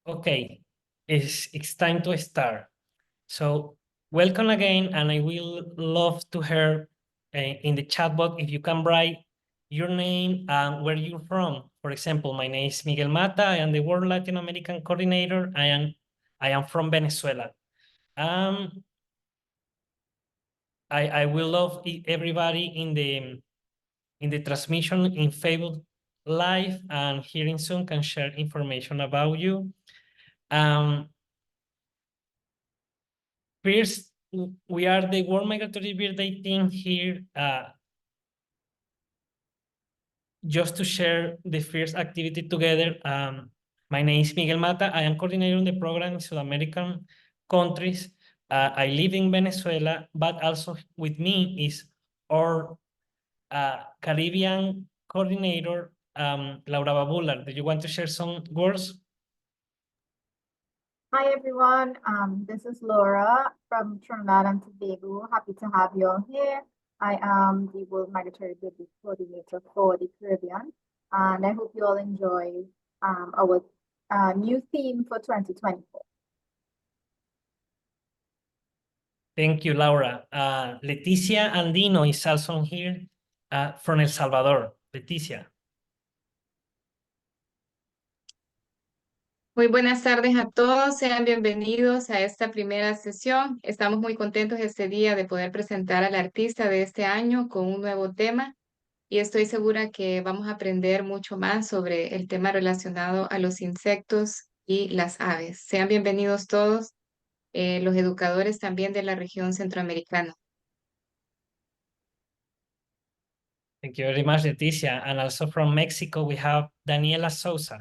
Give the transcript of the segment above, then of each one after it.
Okay, it's time to start. So welcome again, and I will love to hear in the chat box if you can write your name and where you're from. For example, my name is Miguel Mata. I am the World Latin American Coordinator. I am from Venezuela. I will love everybody in the transmission in Facebook Live and hearing soon can share information about you. First, we are the World Migratory Bird Day team here just to share the first activity together. My name is Miguel Mata. I am coordinating the program in South American countries. I live in Venezuela, but also with me is our Caribbean coordinator, Laura Babular. Do you want to share some words? Hi, everyone. This is Laura from Trinidad and Tobago. Happy to have you all here. I am the World Migratory Bird Coordinator for the Caribbean, and I hope you all enjoy our new theme for 2024. Thank you, Laura. Leticia Andino is also here from El Salvador. Leticia. Muy buenas tardes a todos, sean bienvenidos a esta primera sesión. Estamos muy contentos este día de poder presentar al artista de este año con un nuevo tema y estoy segura que vamos a aprender mucho más sobre el tema relacionado a los insectos y las aves. Sean bienvenidos todos, los educadores también de la región centroamericana. Thank you very much, Leticia. And also from Mexico, we have Daniela Souza.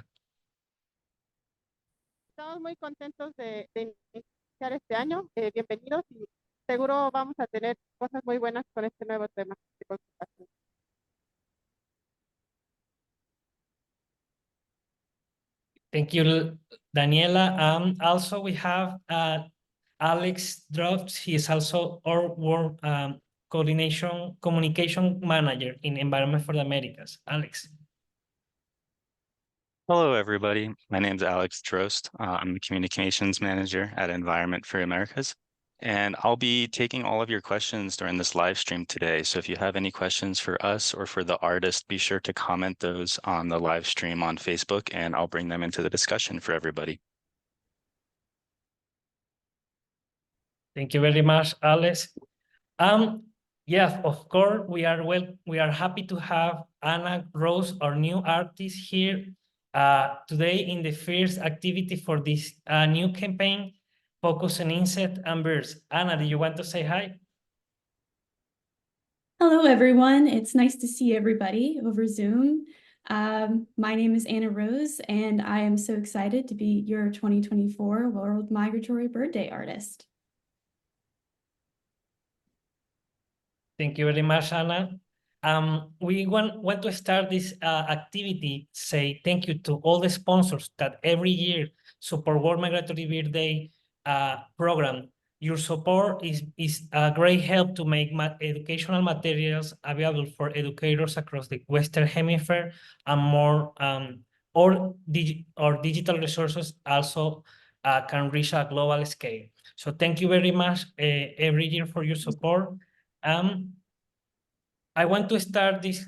Estamos muy contentos de iniciar este año. Bienvenidos y seguro vamos a tener cosas muy buenas con este nuevo tema de conservación. Thank you, Daniela. Also, we have Alex Drops. He is also our world communication manager in Environment for the Americas. Alex. Hello, everybody. My name is Alex Drost. I'm the communications manager at Environment for Americas, and I'll be taking all of your questions during this live stream today. So if you have any questions for us or for the artist, be sure to comment those on the live stream on Facebook, and I'll bring them into the discussion for everybody. Thank you very much, Alex. Yes, of course, we are happy to have Anna Rose, our new artist, here today in the first activity for this new campaign, Focus on Insects and Birds. Anna, do you want to say hi? Hello, everyone. It's nice to see everybody over Zoom. My name is Anna Rose, and I am so excited to be your 2024 World Migratory Bird Day artist. Thank you very much, Anna. We want to start this activity, say thank you to all the sponsors that every year support World Migratory Bird Day program. Your support is a great help to make educational materials available for educators across the Western Hemisphere, and more or digital resources also can reach a global scale. So thank you very much every year for your support. I want to start this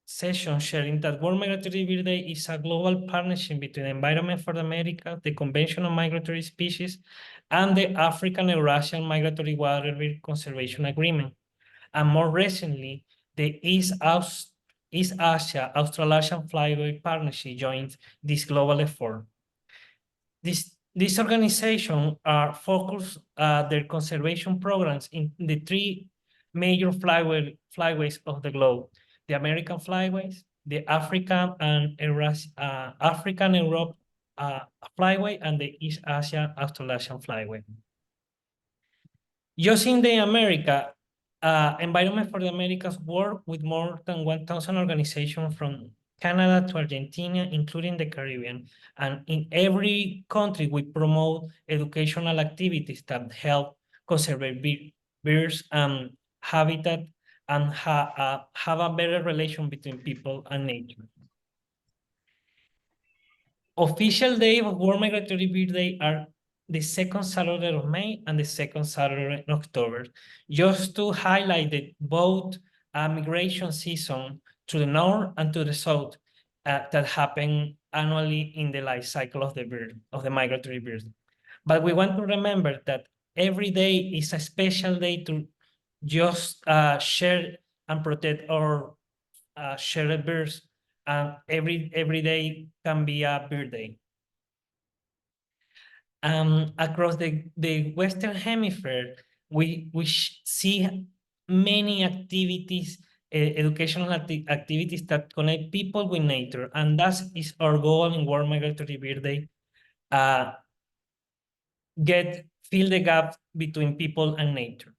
session sharing that World Migratory Bird Day is a global partnership between Environment for the Americas, the Convention on Migratory Species, and the African Eurasian Migratory Water Bird Conservation Agreement. And more recently, the East Asia Australasian Flyway Partnership joined this global effort. This organization are focused their conservation programs in the three major flyways of the globe: the American flyways, the African and African Europe flyway, and the East Asia Australasian flyway. Just in the America, Environment for the Americas work with more than 1,000 organizations from Canada to Argentina, including the Caribbean. And in every country, we promote educational activities that help conserve birds and habitat and have a better relation between people and nature. Official day of World Migratory Bird Day are the second Saturday of May and the second Saturday in October, just to highlight the both migration season to the north and to the south that happen annually in the life cycle of the bird, of the migratory bird. But we want to remember that every day is a special day to just share and protect our shared birds. Every day can be a bird day. Across the Western Hemisphere, we see many activities, educational activities that connect people with nature, and that is our goal in World Migratory Bird Day. Fill the gap between people and nature.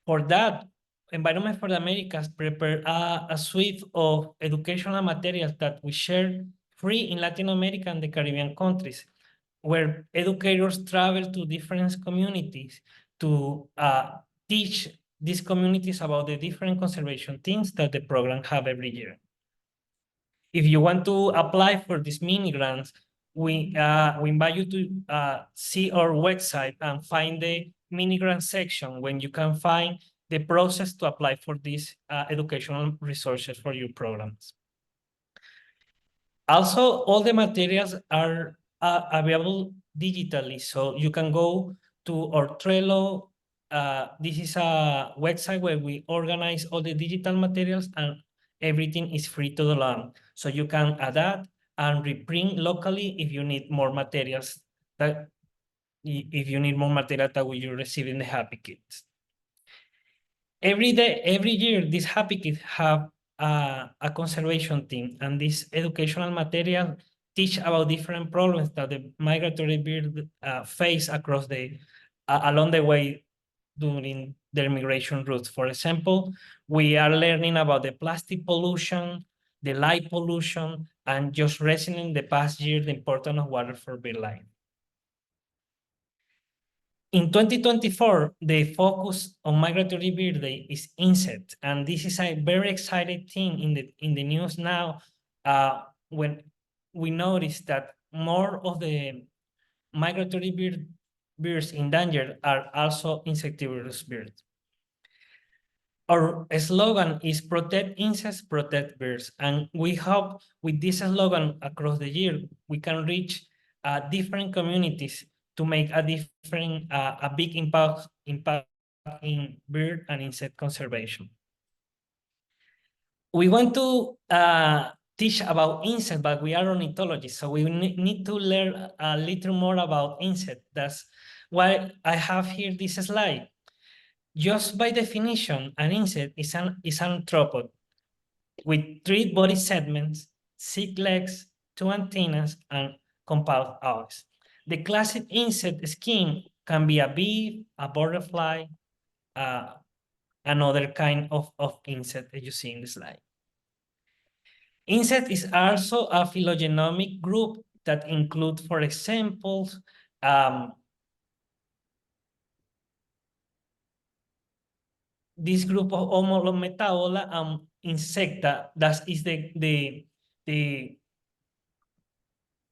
For that, Environment for the Americas prepare a suite of educational materials that we share free in Latin America and the Caribbean countries, where educators travel to different communities to teach these communities about the different conservation things that the program have every year. If you want to apply for these mini grants, we invite you to see our website and find the mini grant section when you can find the process to apply for these educational resources for your programs. Also, all the materials are available digitally, so you can go to our Trello. This is a website where we organize all the digital materials and everything is free to download. So you can adapt and reprint locally if you need more materials that you receive in the Happy Kits. Every year, these Happy Kits have a conservation team, and this educational material teach about different problems that the migratory bird face across along the way during their migration routes. For example, we are learning about the plastic pollution, the light pollution, and just recently in the past year, the importance of water for bird life. In 2024, the focus on Migratory Bird Day is insect, and this is a very exciting thing in the news now when we notice that more of the migratory birds in danger are also insectivorous birds. Our slogan is protect insects, protect birds, and we hope with this slogan across the year, we can reach different communities to make a big impact in bird and insect conservation. We want to teach about insects, but we are ornithologists, so we need to learn a little more about insects. That's why I have here this slide. Just by definition, an insect is an arthropod with 3 body segments, 6 legs, 2 antennas, and compound eyes. The classic insect skin can be a bee, a butterfly, another kind of insect that you see in the slide. Insect is also a phylogenomic group that include, for example, this group of Homolometaola insecta, that is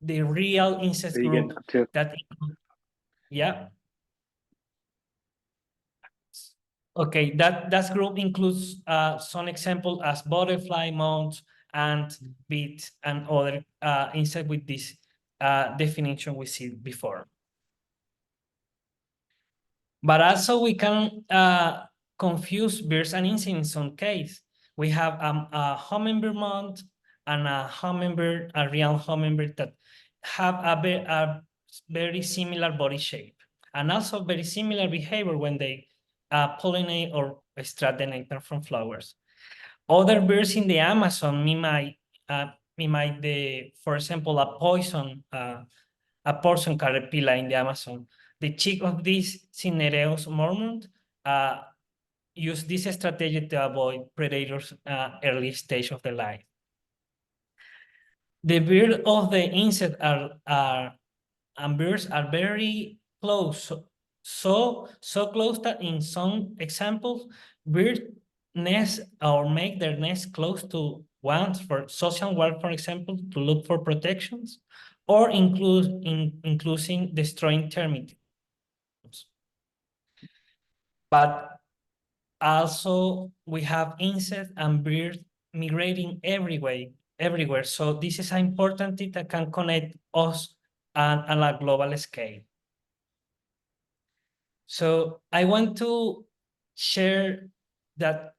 the real insect group that include, yeah. Okay, that group includes some example as butterfly, moths, ant, bees, and other insect with this definition we see before. But also we can confuse birds and insects in some case. We have a hummingbird moth and a real hummingbird that have a very similar body shape and also very similar behavior when they pollinate or extract the nectar from flowers. Other birds in the Amazon mimic for example, a poison caterpillar in the Amazon. The chick of this Cinereus mormont use this strategy to avoid predators early stage of the life. The bird of the insect and birds are very close, so close that in some examples, birds nest or make their nest close to one for social work, for example, to look for protections, or including destroying termites. But also we have insects and birds migrating everywhere. So this is an important thing that can connect us on a global scale. So I want to share that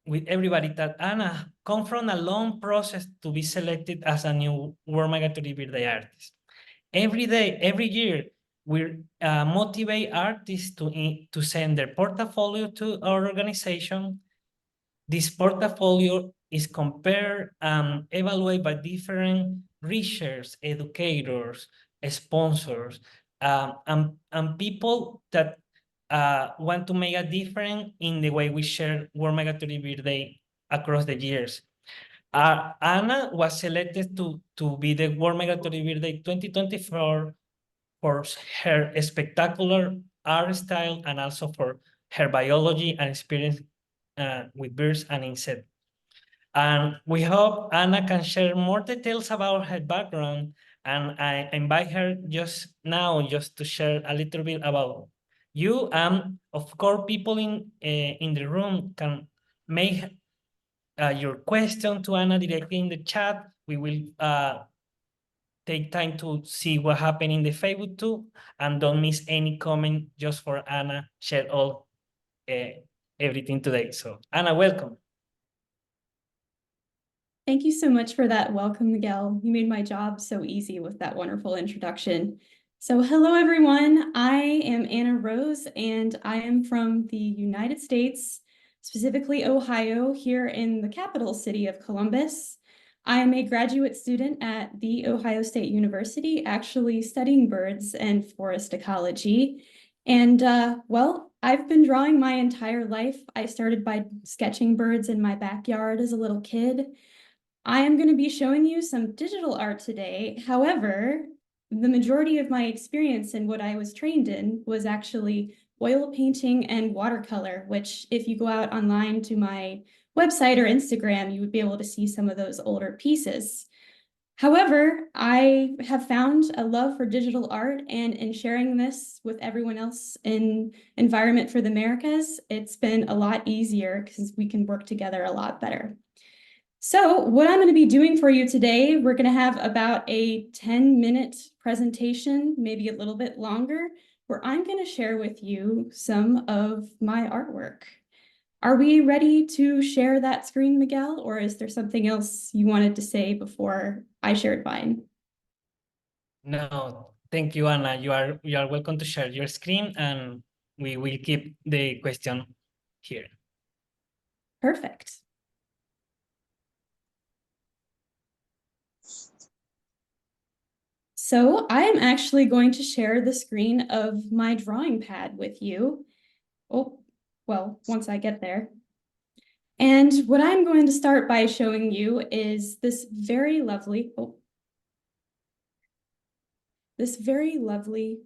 with everybody that Anna come from a long process to be selected as a new World Migratory Bird Day artist. Every day, every year, we motivate artists to send their portfolio to our organization. This portfolio is compared and evaluated by different researchers, educators, sponsors, and people that want to make a difference in the way we share World Migratory Bird Day across the years. Anna was selected to be the World Migratory Bird Day 2024 for her spectacular art style and also for her biology and experience with birds and insects. And we hope Anna can share more details about her background, and I invite her just to share a little bit about you. And of course, people in the room can make your question to Anna directly in the chat. We will take time to see what happened in the Facebook too, and don't miss any comment just for Anna share all everything today. So Anna, welcome. Thank you so much for that welcome, Miguel. You made my job so easy with that wonderful introduction. So hello, everyone. I am Anna Rose, and I am from the United States, specifically Ohio, here in the capital city of Columbus. I am a graduate student at The Ohio State University, actually studying birds and forest ecology. And well, I've been drawing my entire life. I started by sketching birds in my backyard as a little kid. I am going to be showing you some digital art today. However, the majority of my experience and what I was trained in was actually oil painting and watercolor, which if you go out online to my website or Instagram, you would be able to see some of those older pieces. However, I have found a love for digital art, and in sharing this with everyone else in Environment for the Americas, it's been a lot easier because we can work together a lot better. So what I'm going to be doing for you today, we're going to have about a 10-minute presentation, maybe a little bit longer, where I'm going to share with you some of my artwork. Are we ready to share that screen, Miguel, or is there something else you wanted to say before I shared mine? No, thank you, Anna. You are welcome to share your screen, and we will keep the question here. Perfect. So I am actually going to share the screen of my drawing pad with you. Oh, well, once I get there. And what I'm going to start by showing you is this very lovely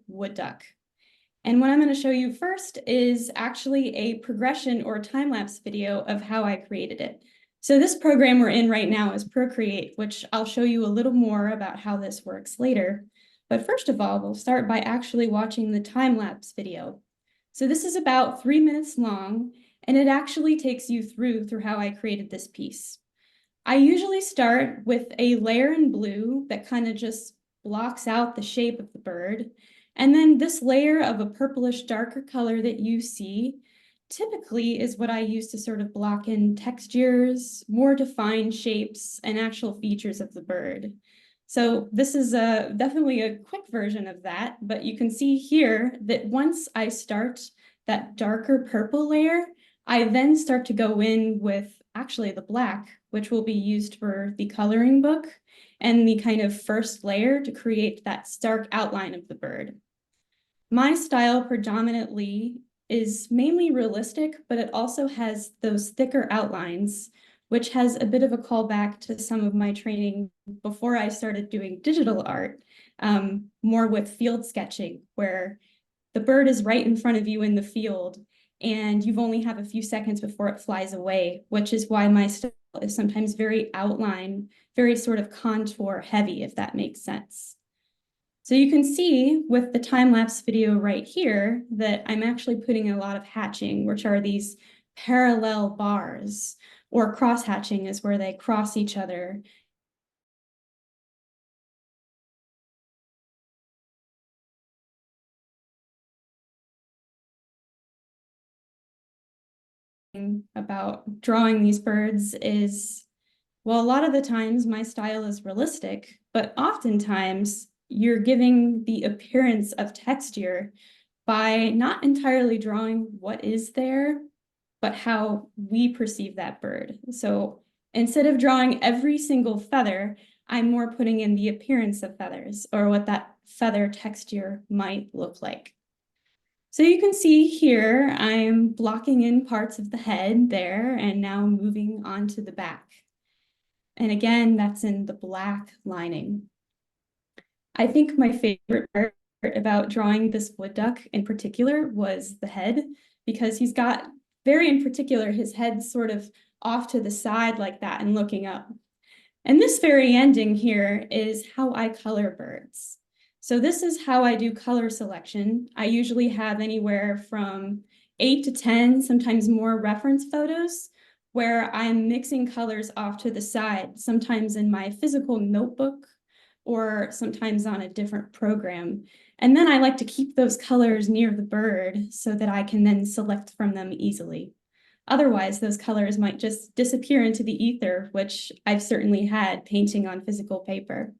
wood duck. And what I'm going to show you first is actually a progression or time-lapse video of how I created it. So this program we're in right now is Procreate, which I'll show you a little more about how this works later. But first of all, we'll start by actually watching the time-lapse video. So this is about 3 minutes long, and it actually takes you through how I created this piece. I usually start with a layer in blue that kind of just blocks out the shape of the bird. And then this layer of a purplish darker color that you see typically is what I use to sort of block in textures, more defined shapes, and actual features of the bird. So this is definitely a quick version of that, but you can see here that once I start that darker purple layer, I then start to go in with actually the black, which will be used for the coloring book and the kind of first layer to create that stark outline of the bird. My style predominantly is mainly realistic, but it also has those thicker outlines, which has a bit of a callback to some of my training before I started doing digital art, more with field sketching, where the bird is right in front of you in the field, and you've only have a few seconds before it flies away, which is why my style is sometimes very outline, very sort of contour heavy, if that makes sense. So you can see with the time-lapse video right here that I'm actually putting in a lot of hatching, which are these parallel bars, or cross-hatching is where they cross each other. About drawing these birds is, well, a lot of the times my style is realistic, but oftentimes you're giving the appearance of texture by not entirely drawing what is there, but how we perceive that bird. So instead of drawing every single feather, I'm more putting in the appearance of feathers or what that feather texture might look like. So you can see here, I'm blocking in parts of the head there and now moving on to the back. And again, that's in the black lining. I think my favorite part about drawing this wood duck in particular was the head, because he's got, very in particular, his head sort of off to the side like that and looking up. And this very ending here is how I color birds. So this is how I do color selection. I usually have anywhere from 8 to 10, sometimes more reference photos, where I'm mixing colors off to the side, sometimes in my physical notebook or sometimes on a different program. And then I like to keep those colors near the bird so that I can then select from them easily. Otherwise, those colors might just disappear into the ether, which I've certainly had painting on physical paper.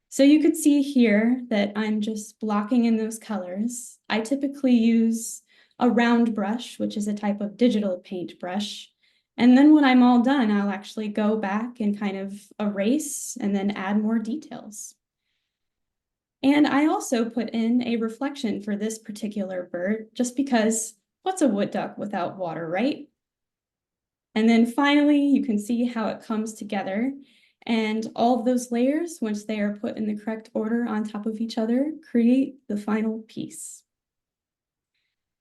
So you could see here that I'm just blocking in those colors. I typically use a round brush, which is a type of digital paintbrush. And then when I'm all done, I'll actually go back and kind of erase and then add more details. And I also put in a reflection for this particular bird, just because what's a wood duck without water, right? And then finally, you can see how it comes together. And all of those layers, once they are put in the correct order on top of each other, create the final piece.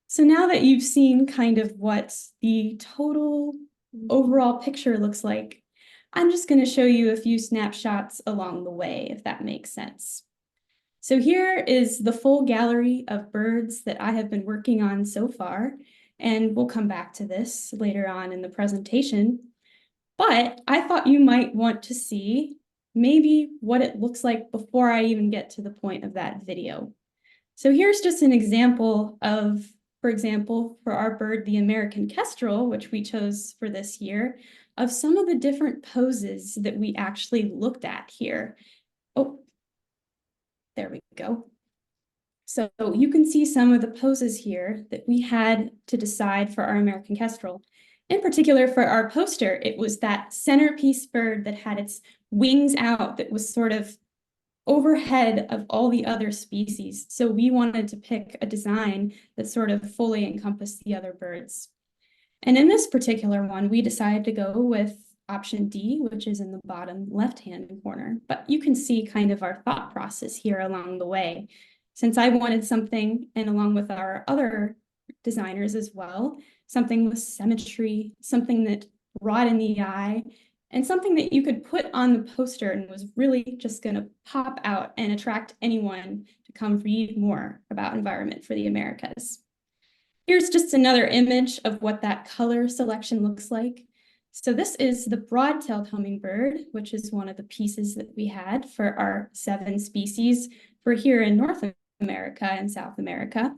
So now that you've seen kind of what the total overall picture looks like, I'm just going to show you a few snapshots along the way, if that makes sense. So here is the full gallery of birds that I have been working on so far, and we'll come back to this later on in the presentation. But I thought you might want to see maybe what it looks like before I even get to the point of that video. So here's just an example of, for example, for our bird, the American kestrel, which we chose for this year, of some of the different poses that we actually looked at here. Oh, there we go. So you can see some of the poses here that we had to decide for our American kestrel. In particular, for our poster, it was that centerpiece bird that had its wings out that was sort of overhead of all the other species. So we wanted to pick a design that sort of fully encompassed the other birds. And in this particular one, we decided to go with option D, which is in the bottom left-hand corner. But you can see kind of our thought process here along the way. Since I wanted something, and along with our other designers as well, something with symmetry, something that brought in the eye, and something that you could put on the poster and was really just going to pop out and attract anyone to come read more about environment for the Americas. Here's just another image of what that color selection looks like. So this is the broad-tailed hummingbird, which is one of the pieces that we had for our 7 species for here in North America and South America.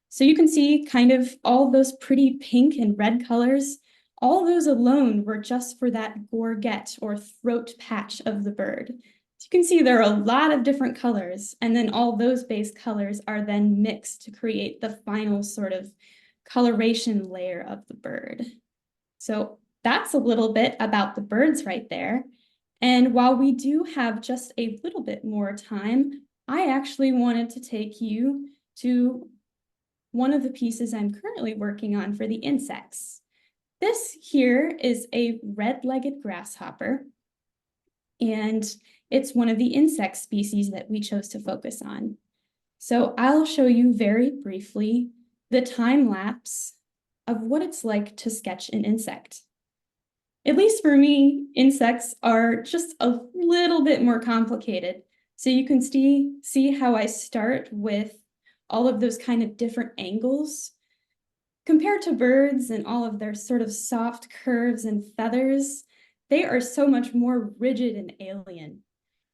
So you can see kind of all those pretty pink and red colors. All those alone were just for that gorget or throat patch of the bird. So you can see there are a lot of different colors, and then all those base colors are then mixed to create the final sort of coloration layer of the bird. So that's a little bit about the birds right there. And while we do have just a little bit more time, I actually wanted to take you to one of the pieces I'm currently working on for the insects. This here is a red-legged grasshopper, and it's one of the insect species that we chose to focus on. So I'll show you very briefly the time lapse of what it's like to sketch an insect. At least for me, insects are just a little bit more complicated. So you can see how I start with all of those kind of different angles. Compared to birds and all of their sort of soft curves and feathers, they are so much more rigid and alien.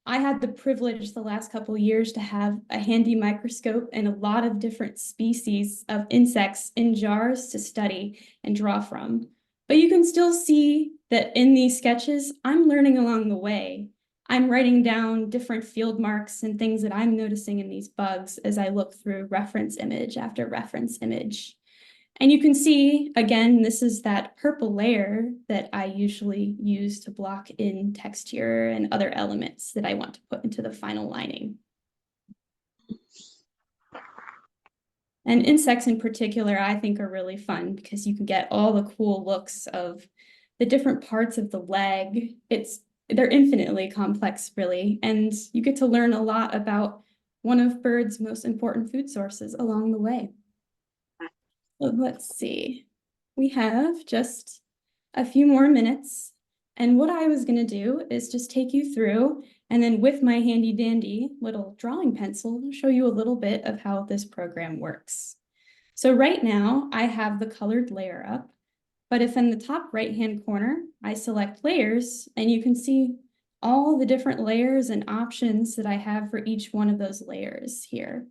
I had the privilege the last couple of years to have a handy microscope and a lot of different species of insects in jars to study and draw from. But you can still see that in these sketches, I'm learning along the way. I'm writing down different field marks and things that I'm noticing in these bugs as I look through reference image after reference image. And you can see, again, this is that purple layer that I usually use to block in texture and other elements that I want to put into the final lining. And insects in particular, I think are really fun because you can get all the cool looks of the different parts of the leg. They're infinitely complex, really, and you get to learn a lot about one of birds' most important food sources along the way. So let's see. We have just a few more minutes. And what I was going to do is just take you through, and then with my handy dandy little drawing pencil, show you a little bit of how this program works. So right now I have the colored layer up, but if in the top right-hand corner, I select layers, and you can see all the different layers and options that I have for each one of those layers here.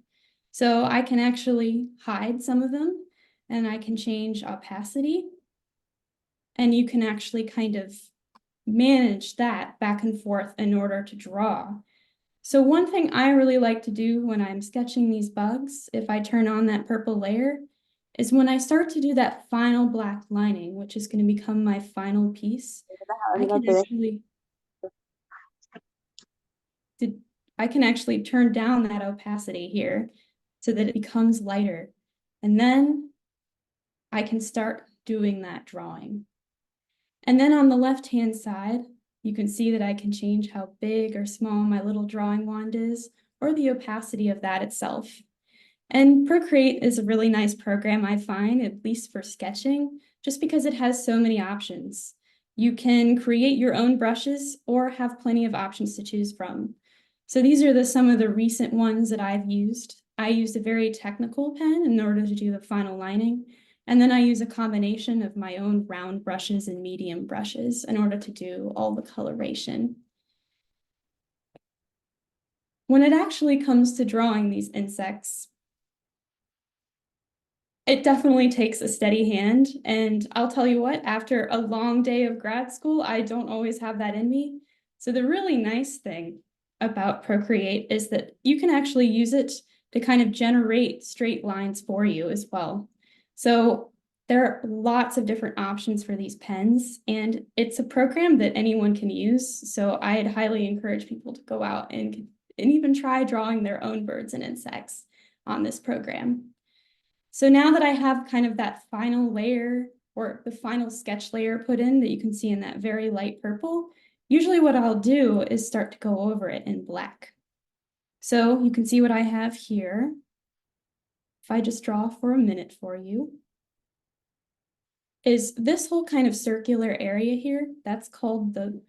So I can actually hide some of them, and I can change opacity, and you can actually kind of manage that back and forth in order to draw. So one thing I really like to do when I'm sketching these bugs, if I turn on that purple layer, is when I start to do that final black lining, which is going to become my final piece, I can actually turn down that opacity here so that it becomes lighter. And then I can start doing that drawing. And then on the left-hand side, you can see that I can change how big or small my little drawing wand is, or the opacity of that itself. And Procreate is a really nice program, I find, at least for sketching, just because it has so many options. You can create your own brushes or have plenty of options to choose from. So these are some of the recent ones that I've used. I used a very technical pen in order to do the final lining. And then I use a combination of my own round brushes and medium brushes in order to do all the coloration. When it actually comes to drawing these insects, it definitely takes a steady hand. And I'll tell you what, after a long day of grad school, I don't always have that in me. So the really nice thing about Procreate is that you can actually use it to kind of generate straight lines for you as well. So there are lots of different options for these pens, and it's a program that anyone can use. So I'd highly encourage people to go out and even try drawing their own birds and insects on this program. So now that I have kind of that final layer or the final sketch layer put in that you can see in that very light purple, usually what I'll do is start to go over it in black. So you can see what I have here. If I just draw for a minute for you, is this whole kind of circular area here, that's called the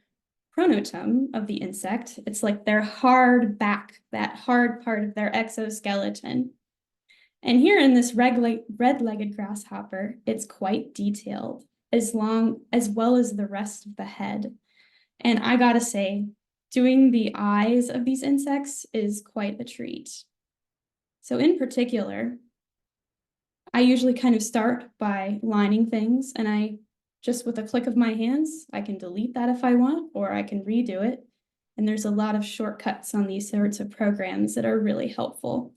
pronotum of the insect. It's like their hard back, that hard part of their exoskeleton. And here in this red-legged grasshopper, it's quite detailed, as well as the rest of the head. And I gotta say, doing the eyes of these insects is quite a treat. So in particular, I usually kind of start by lining things, and just with a click of my hands, I can delete that if I want, or I can redo it. And there's a lot of shortcuts on these sorts of programs that are really helpful.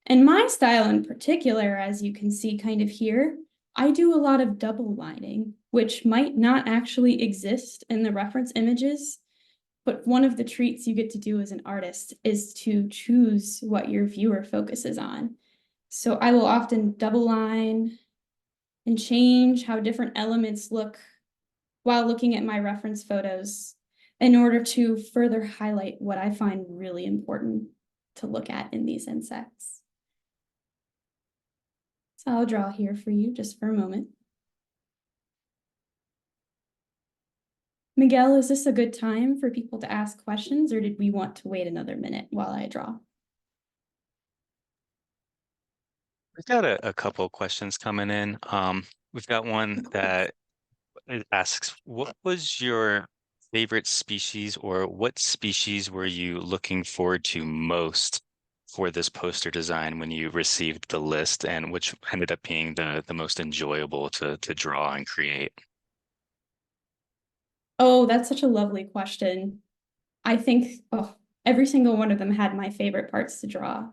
And my style in particular, as you can see kind of here, I do a lot of double lining, which might not actually exist in the reference images, but one of the treats you get to do as an artist is to choose what your viewer focuses on. So I will often double line and change how different elements look while looking at my reference photos in order to further highlight what I find really important to look at in these insects. So I'll draw here for you just for a moment. Miguel, is this a good time for people to ask questions, or did we want to wait another minute while I draw? We've got a couple questions coming in. We've got one that it asks, what was your favorite species, or what species were you looking forward to most for this poster design when you received the list, and which ended up being the most enjoyable to draw and create? Oh, that's such a lovely question. I think every single one of them had my favorite parts to draw.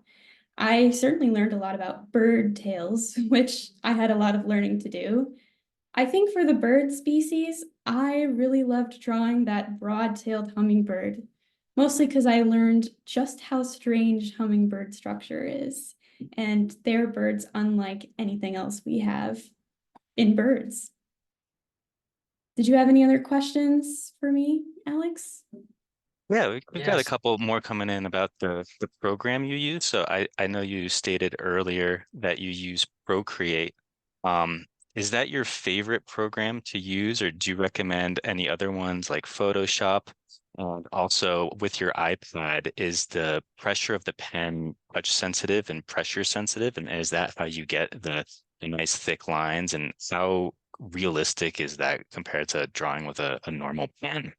I certainly learned a lot about bird tails, which I had a lot of learning to do. I think for the bird species, I really loved drawing that broad-tailed hummingbird, mostly because I learned just how strange hummingbird structure is, and they're birds unlike anything else we have in birds. Did you have any other questions for me, Alex? Yeah, we've got a Yes. couple more coming in about the program you use. So I know you stated earlier that you use Procreate. Is that your favorite program to use, or do you recommend any other ones like Photoshop? And also with your iPad, is the pressure of the pen touch sensitive and pressure sensitive? And is that how you get the nice thick lines? And how realistic is that compared to drawing with a normal pen?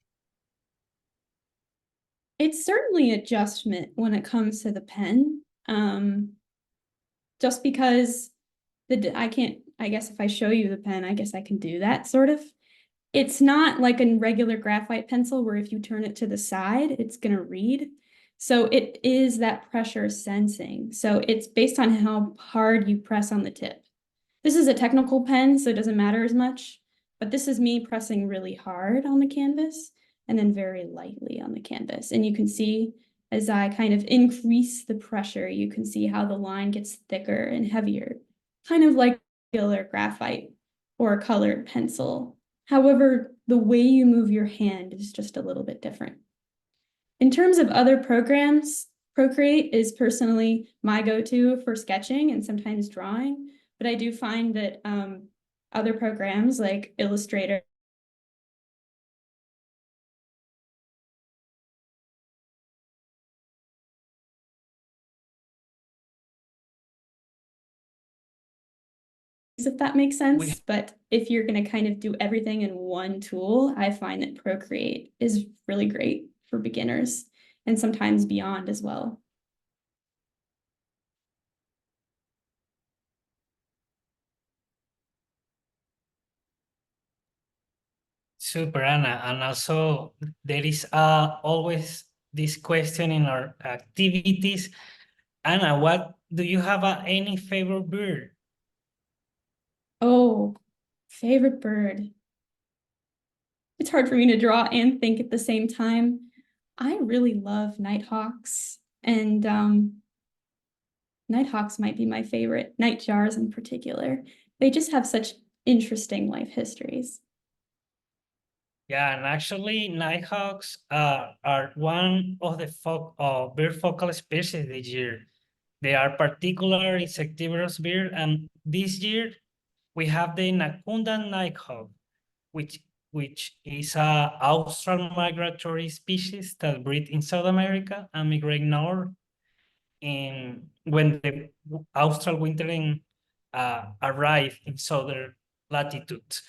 It's certainly adjustment when it comes to the pen. Just because I guess if I show you the pen, I guess I can do that sort of. It's not like a regular graphite pencil where if you turn it to the side, it's gonna read. So it is that pressure sensing. So it's based on how hard you press on the tip. This is a technical pen, so it doesn't matter as much, but this is me pressing really hard on the canvas and then very lightly on the canvas. And you can see as I kind of increase the pressure, you can see how the line gets thicker and heavier, kind of like regular graphite or a colored pencil. However, the way you move your hand is just a little bit different. In terms of other programs, Procreate is personally my go-to for sketching and sometimes drawing, but I do find that other programs like Illustrator if that makes sense. But if you're going to kind of do everything in one tool, I find that Procreate is really great for beginners and sometimes beyond as well. Super, Anna. And also, there is always this question in our activities. Anna, what do you have any favorite bird? Oh, favorite bird. It's hard for me to draw and think at the same time. I really love nighthawks, and nighthawks might be my favorite, nightjars in particular. They just have such interesting life histories. Yeah, and actually, nighthawks are one of the bird focal species this year. They are particular insectivorous bird, and this year we have the Nakunda nighthawk, which is a austral migratory species that breed in South America and migrate north when the austral wintering arrive in southern latitudes.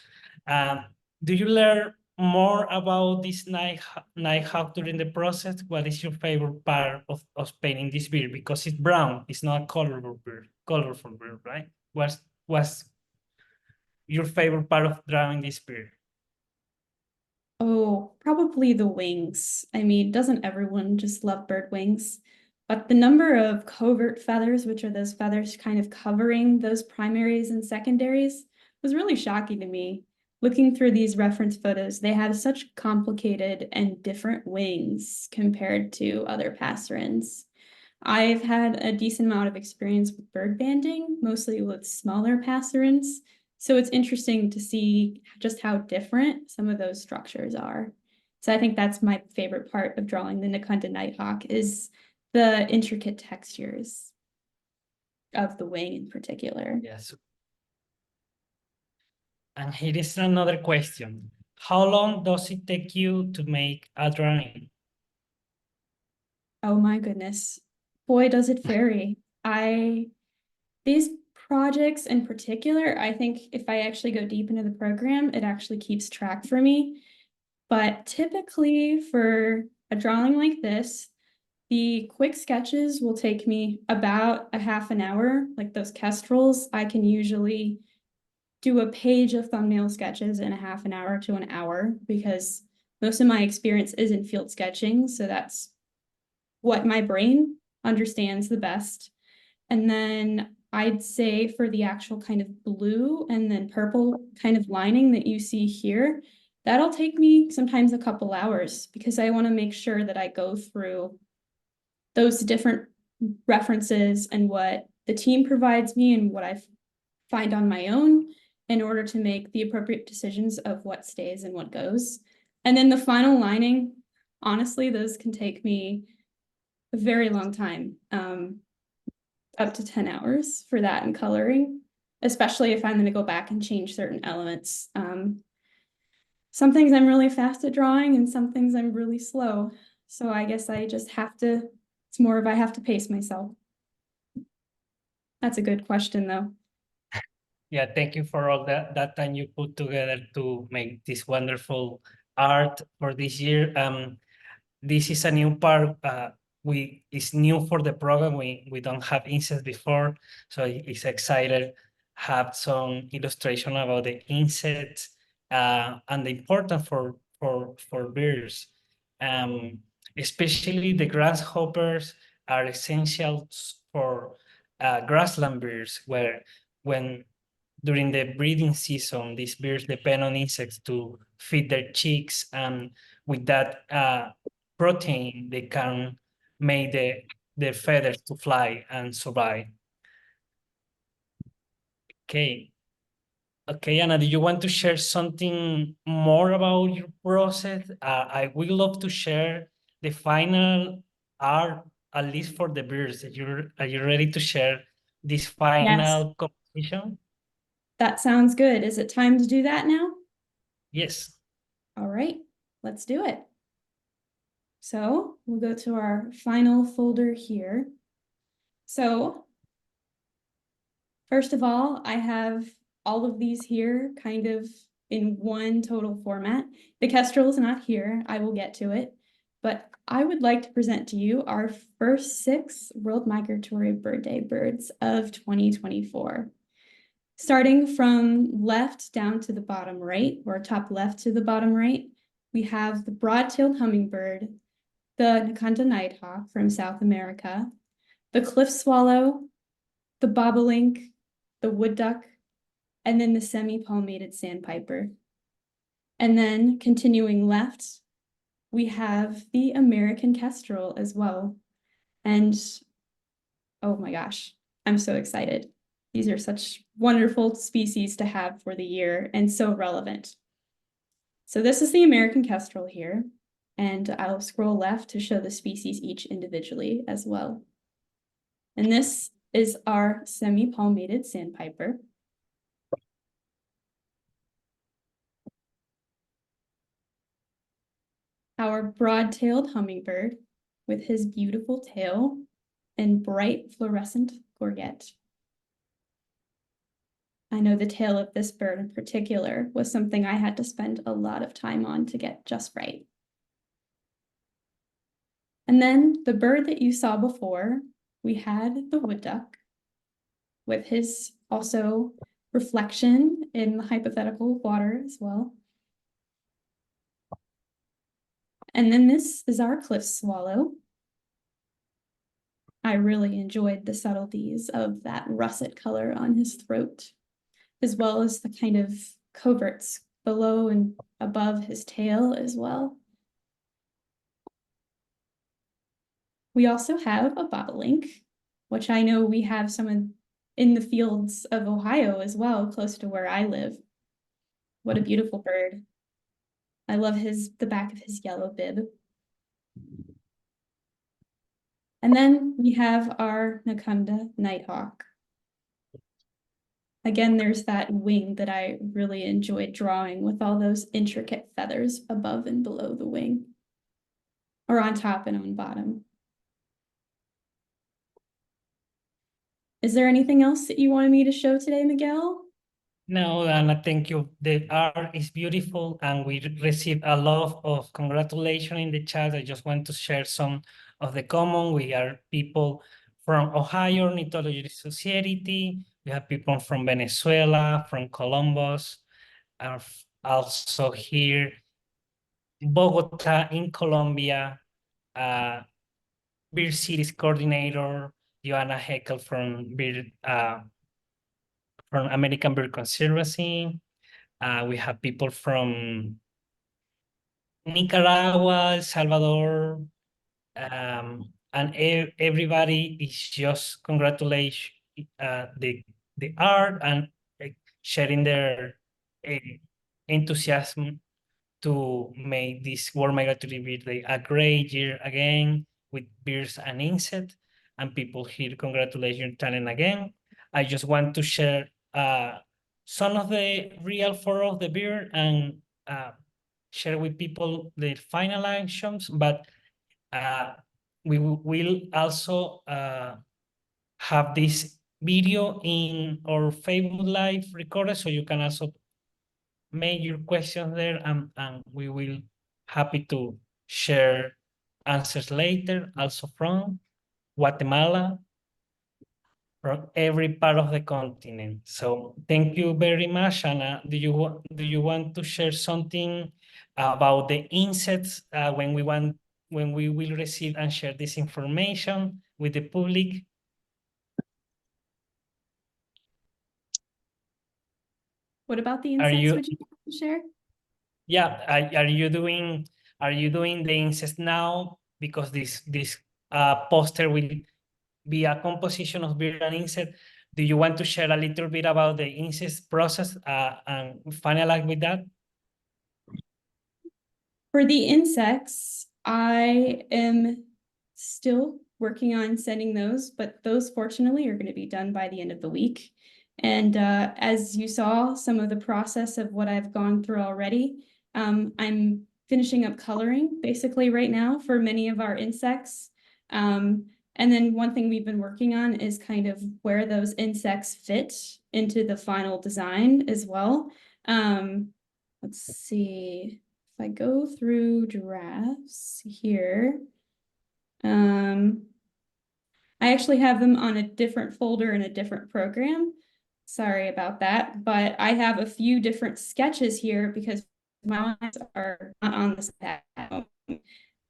Do you learn more about this nighthawk during the process? What is your favorite part of painting this bird? Because it's brown, it's not a colorful bird, right? What's your favorite part of drawing this bird? Oh, probably the wings. I mean, doesn't everyone just love bird wings? But the number of covert feathers, which are those feathers kind of covering those primaries and secondaries, was really shocking to me. Looking through these reference photos, they have such complicated and different wings compared to other passerines. I've had a decent amount of experience with bird banding, mostly with smaller passerines. So it's interesting to see just how different some of those structures are. So I think that's my favorite part of drawing the Nakunda nighthawk is the intricate textures of the wing in particular. Yes. And here is another question. how long does it take you to make a drawing? Oh my goodness. Boy, does it vary. These projects in particular, I think if I actually go deep into the program, it actually keeps track for me. But typically for a drawing like this, the quick sketches will take me about a half an hour. Like those kestrels, I can usually do a page of thumbnail sketches in a half an hour to an hour because most of my experience is in field sketching. So that's what my brain understands the best. And then I'd say for the actual kind of blue and then purple kind of lining that you see here, that'll take me sometimes a couple hours because I want to make sure that I go through those different references and what the team provides me and what I find on my own in order to make the appropriate decisions of what stays and what goes. And then the final lining, honestly, those can take me a very long time, up to 10 hours for that and coloring, especially if I'm going to go back and change certain elements. Some things I'm really fast at drawing and some things I'm really slow. So I guess I just have to, it's more of I have to pace myself. That's a good question though. Yeah, thank you for all that time you put together to make this wonderful art for this year. This is a new part. It's new for the program. We don't have insects before, so it's excited have some illustration about the insects and the importance for birds. Especially the grasshoppers are essential for grassland birds, where when during the breeding season, these birds depend on insects to feed their chicks, and with that protein, they can make their feathers to fly and survive. Okay. Okay, Anna, do you want to share something more about your process? I would love to share the final art, at least for the birds. Are you ready to share this final composition? That sounds good. Is it time to do that now? Yes. All right, let's do it. So we'll go to our final folder here. So first of all, I have all of these here kind of in one total format. The kestrel is not here. I will get to it. But I would like to present to you our first 6 World Migratory Bird Day birds of 2024. Starting from left down to the bottom right, or top left to the bottom right, we have the broad-tailed hummingbird, the Nakunda nighthawk from South America, the cliff swallow, the bobolink, the wood duck, and then the semi-palmated sandpiper. And then continuing left, we have the American kestrel as well. And oh my gosh, I'm so excited. These are such wonderful species to have for the year and so relevant. So this is the American kestrel here, and I'll scroll left to show the species each individually as well. And this is our semi-palmated sandpiper. Our broad-tailed hummingbird with his beautiful tail and bright fluorescent gorget. I know the tail of this bird in particular was something I had to spend a lot of time on to get just right. And then the bird that you saw before, we had the wood duck with his also reflection in the hypothetical water as well. And then this is our cliff swallow. I really enjoyed the subtleties of that russet color on his throat, as well as the kind of coverts below and above his tail as well. We also have a bobolink, which I know we have some in the fields of Ohio as well, close to where I live. What a beautiful bird. I love the back of his yellow bib. And then we have our Nakunda nighthawk. Again, there's that wing that I really enjoyed drawing with all those intricate feathers above and below the wing, or on top and on bottom. Is there anything else that you wanted me to show today, Miguel? No, Anna, thank you. The art is beautiful and we received a lot of congratulations in the chat. I just want to share some of the common. We are people from Ohio Ornithology Society. We have people from Venezuela, from Columbus, also here, Bogota in Colombia, Bird Cities coordinator, Joanna Heckel from American Bird Conservancy. We have people from Nicaragua, El Salvador, and everybody is just congratulating the art and sharing their enthusiasm to make this World Migratory Bird Day a great year again with birds and insects, and people here congratulating talent again. I just want to share some of the real photos of the bird and share with people the final actions, but we will also have this video in our Facebook Live recorded, so you can also make your questions there, and we will happy to share answers later, also from Guatemala, from every part of the continent. So thank you very much. Anna, do you want to share something about the insects when we will receive and share this information with the public? What about the Are insects you- would you like to share? Yeah, are you doing the insects now? Because this poster will be a composition of bird and insect. Do you want to share a little bit about the insect process and finalize with that? For the insects, I am still working on sending those, but those fortunately are going to be done by the end of the week. And as you saw, some of the process of what I've gone through already, I'm finishing up coloring basically right now for many of our insects. And then one thing we've been working on is kind of where those insects fit into the final design as well. Let's see. If I go through drafts here, I actually have them on a different folder in a different program. Sorry about that, but I have a few different sketches here because my ones are not on this pad.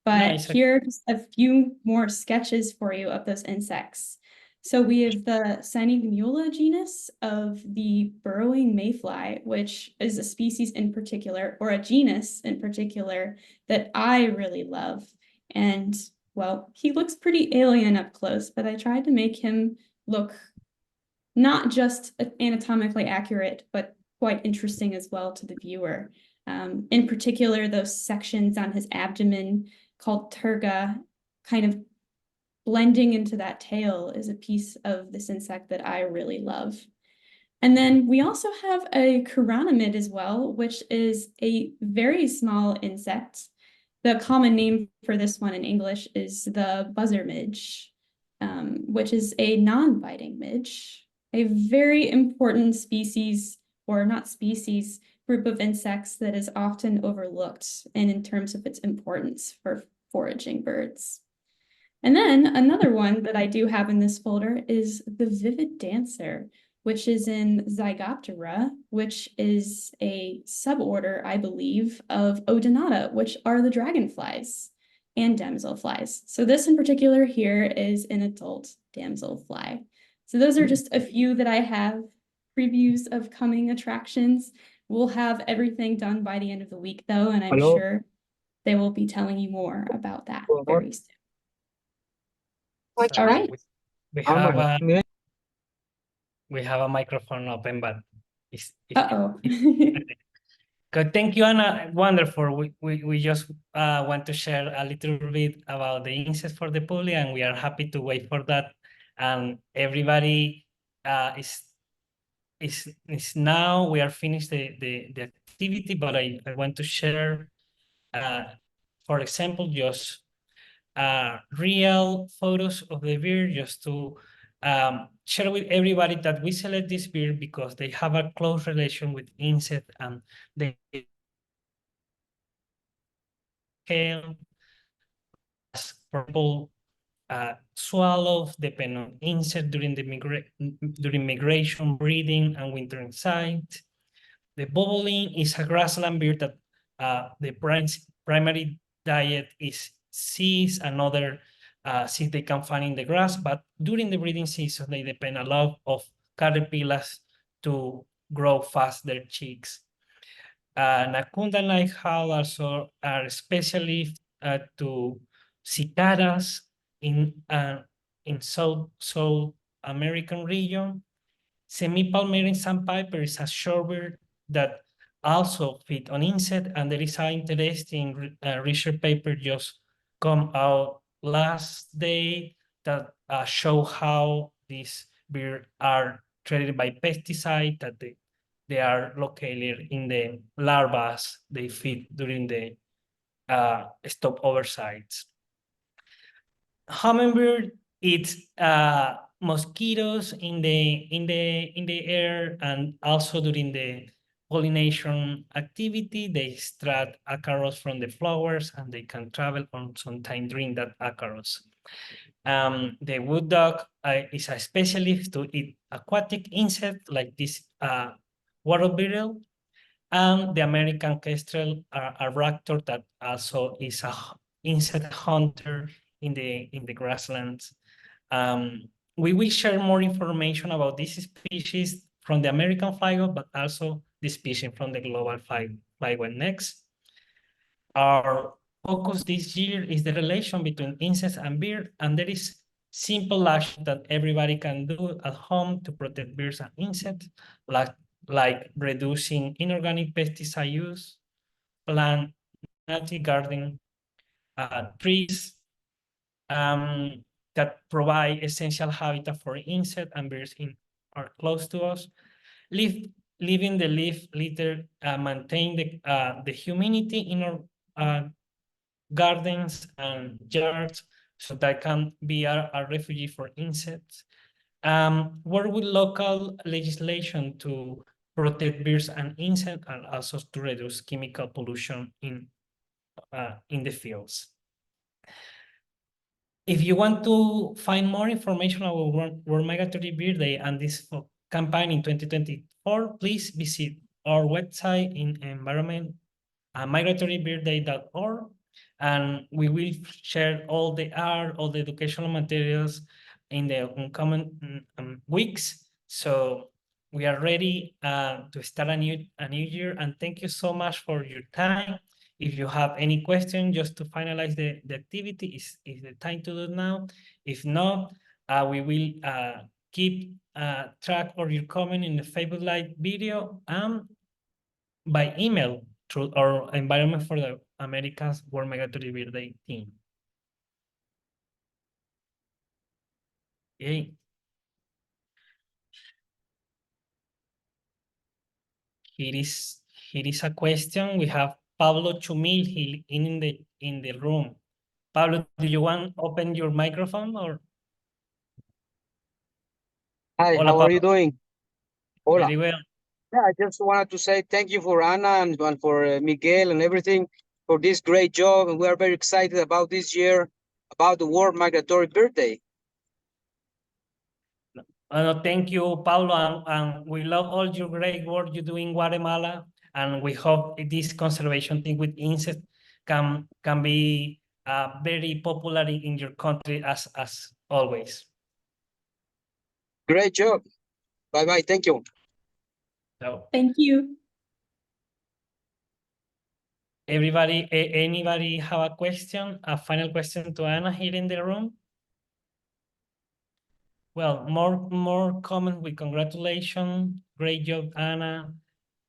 But Nice. here's a few more sketches for you of those insects. So we have the Cynegmula genus of the burrowing mayfly, which is a species in particular, or a genus in particular, that I really love. And well, he looks pretty alien up close, but I tried to make him look not just anatomically accurate, but quite interesting as well to the viewer. In particular, those sections on his abdomen called terga, kind of blending into that tail, is a piece of this insect that I really love. And then we also have a chironomid as well, which is a very small insect. The common name for this one in English is the buzzer midge, which is a non-biting midge, a very important species, or not species, group of insects that is often overlooked and in terms of its importance for foraging birds. And then another one that I do have in this folder is the vivid dancer, which is in Zygoptera, which is a suborder, I believe, of Odonata, which are the dragonflies and damselflies. So this in particular here is an adult damselfly. So those are just a few that I have, previews of coming attractions. We'll have everything done by the end of the week though, and I'm sure they will be telling you more about that very soon. All right. We have a microphone open, but it's Uh-oh. good. Thank you, Anna. Wonderful. We just want to share a little bit about the insects for the public, and we are happy to wait for that. And everybody is is now we are finished the activity, but I want to share, for example, just real photos of the bird, just to share with everybody that we select this bird because they have a close relation with insect, and they can, for example, swallows depend on insect during during migration, breeding, and wintering sites. The bobolink is a grassland bird that the primary diet is seeds and other seeds they can find in the grass, but during the breeding season, they depend a lot of caterpillars to grow fast their chicks. Nakunda nighthawk also are specially to cicadas in South American region. Semi-Palmarian sandpiper is a shorebird that also feed on insect, and there is an interesting research paper just come out last day that show how these birds are treated by pesticide, that they are located in the larvae they feed during the stopover sites. Hummingbird eats mosquitoes in the air, and also during the pollination activity, they extract acaros from the flowers, and they can travel on sometimes drink that acaros. The wood duck is a specialist to eat aquatic insects like this water beetle, and the American kestrel a raptor that also is a insect hunter in the grasslands. We will share more information about this species from the American flywheel, but also the species from the global flywheel next. Our focus this year is the relation between insects and birds, and there is simple action that everybody can do at home to protect birds and insects, like reducing inorganic pesticide use, plant native garden trees that provide essential habitat for insects and birds are close to us. Leaving the leaf litter, maintain the humidity in our gardens and yards, so that can be a refuge for insects. Work with local legislation to protect birds and insects, and also to reduce chemical pollution in the fields. If you want to find more information about World Migratory Bird Day and this campaign in 2024, please visit our website in migratorybirdday.org, and we will share all the art, all the educational materials in the upcoming weeks. So we are ready to start a new year, and thank you so much for your time. If you have any question, just to finalize the activity, is the time to do it now. If not, we will keep track of your comment in the Facebook Live video and by email through our Environment for the Americas World Migratory Bird Day team. Okay. Here is a question. We have Pablo Chumil in the room. Pablo, do you want to open your microphone or? Hi, Hola, how are you Pablo. doing? Hola. Very well. Yeah, I just wanted to say thank you for Ana and for Miguel and everything for this great job. And we are very excited about this year, about the World Migratory Bird Day. Thank you, Pablo, and we love all your great work you do in Guatemala, and we hope this conservation thing with insects can be very popular in your country as always. Great job. Bye-bye. Thank you. So, Thank you. anybody have a question, a final question to Ana here in the room? Well, more comment with congratulations. Great job, Ana.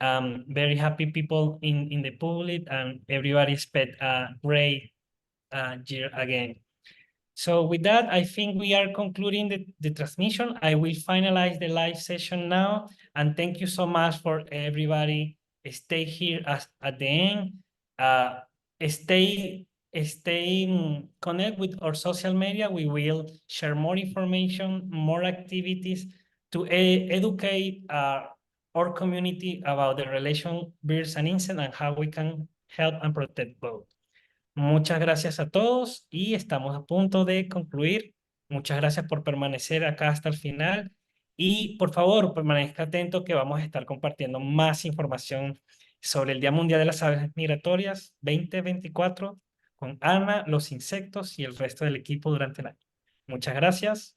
Very happy people in the public, and everybody expect a great year again. So with that, I think we are concluding the transmission. I will finalize the live session now. And thank you so much for everybody. Stay here at the end. Stay connect with our social media. We will share more information, more activities to educate our community about the relation birds and insects and how we can help and protect both. Muchas gracias a todos y estamos a punto de concluir. Muchas gracias por permanecer acá hasta el final y por favor permanezca atento que vamos a estar compartiendo más información sobre el Día Mundial de las Aves Migratorias 2024 con Ana, los insectos y el resto del equipo durante el año. Muchas gracias.